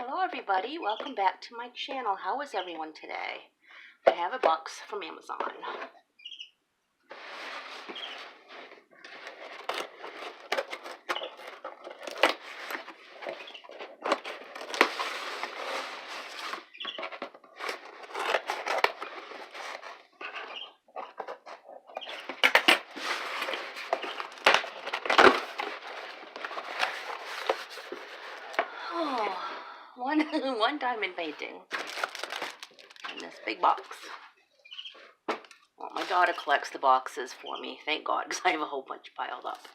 Hello everybody, welcome back to my channel. How is everyone today? I have a box from Amazon. Oh, one diamond painting in this big box. Well, my daughter collects the boxes for me, thank God, because I have a whole bunch piled up.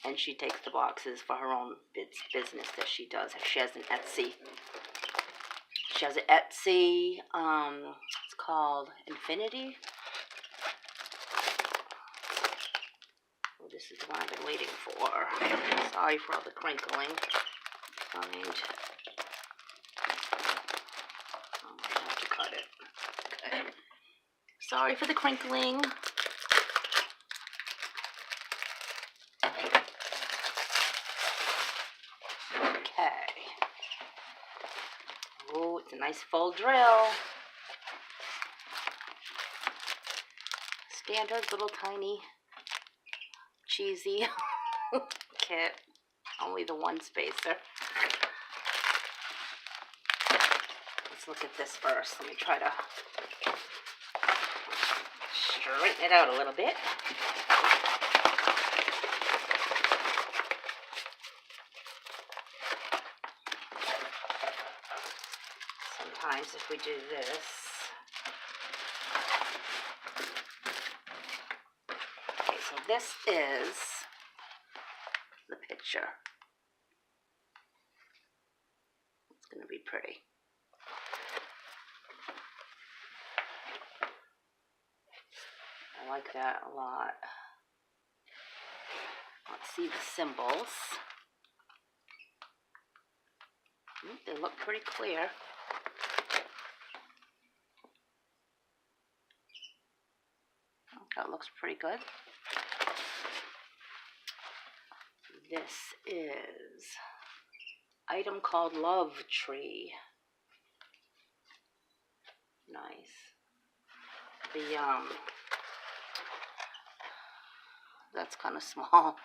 And she takes the boxes for her own business that she does. She has an Etsy. She has an Etsy, it's called Infinity. Oh, this is the one I've been waiting for. Sorry for all the crinkling. I'm gonna have to cut it. Okay. Sorry for the crinkling. Okay. Oh, it's a nice full drill. Standard little tiny cheesy kit. Only the one spacer. Let's look at this first. Let me try to straighten it out a little bit. Sometimes if we do this, okay, so this is the picture. It's going to be pretty. I like that a lot. Let's see the symbols. They look pretty clear. That looks pretty good. This is item called Love Tree. Nice. That's kind of small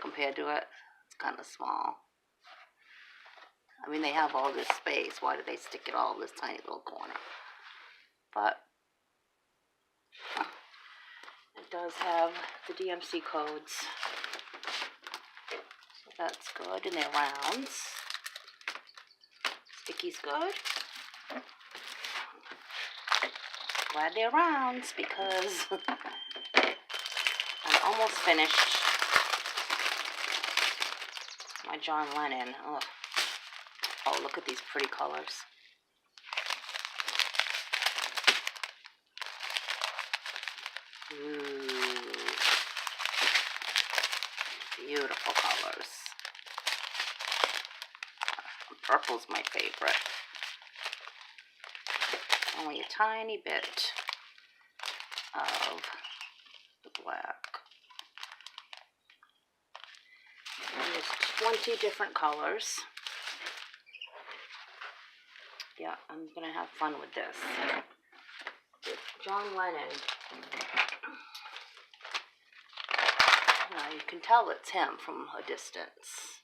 compared to it. It's kind of small. I mean, they have all this space. Why do they stick it all in this tiny little corner? But it does have the DMC codes. So that's good. And they're rounds. Sticky's good. Glad they're rounds because I'm almost finished my John Lennon. Ugh. Oh, look at these pretty colors. Ooh. Beautiful colors. Purple's my favorite. Only a tiny bit of the black. And there's 20 different colors. Yeah, I'm going to have fun with this. With John Lennon. You can tell it's him from a distance.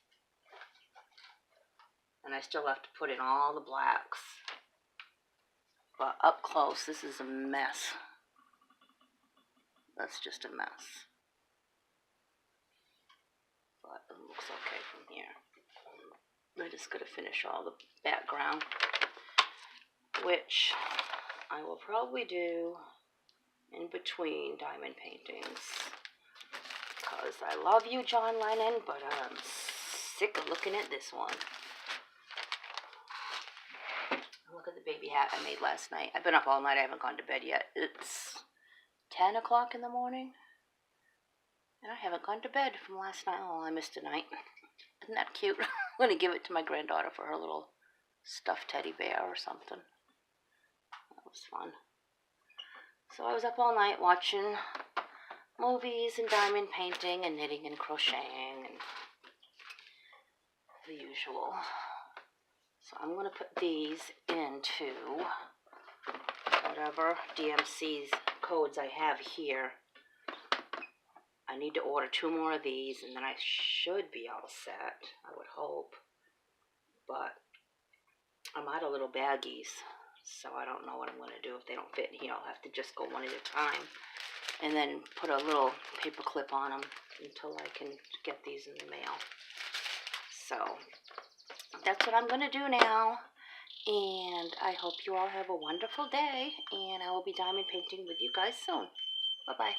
And I still have to put in all the blacks. But up close, this is a mess. That's just a mess. But it looks okay from here. I just got to finish all the background, which I will probably do in between diamond paintings. Because I love you, John Lennon, but I'm sick of looking at this one. Look at the baby hat I made last night. I've been up all night. I haven't gone to bed yet. It's 10 o'clock in the morning. And I haven't gone to bed from last night. Oh, I missed a night. Isn't that cute? I'm going to give it to my granddaughter for her little stuffed teddy bear or something. That was fun. So I was up all night watching movies and diamond painting and knitting and crocheting and the usual. So I'm going to put these into whatever DMC's codes I have here. I need to order 2 more of these, and then I should be all set, I would hope. But I'm out of little baggies, so I don't know what I'm going to do. If they don't fit in here, I'll have to just go one at a time. And then put a little paper clip on them until I can get these in the mail. So that's what I'm going to do now. And I hope you all have a wonderful day. And I will be diamond painting with you guys soon. Bye-bye.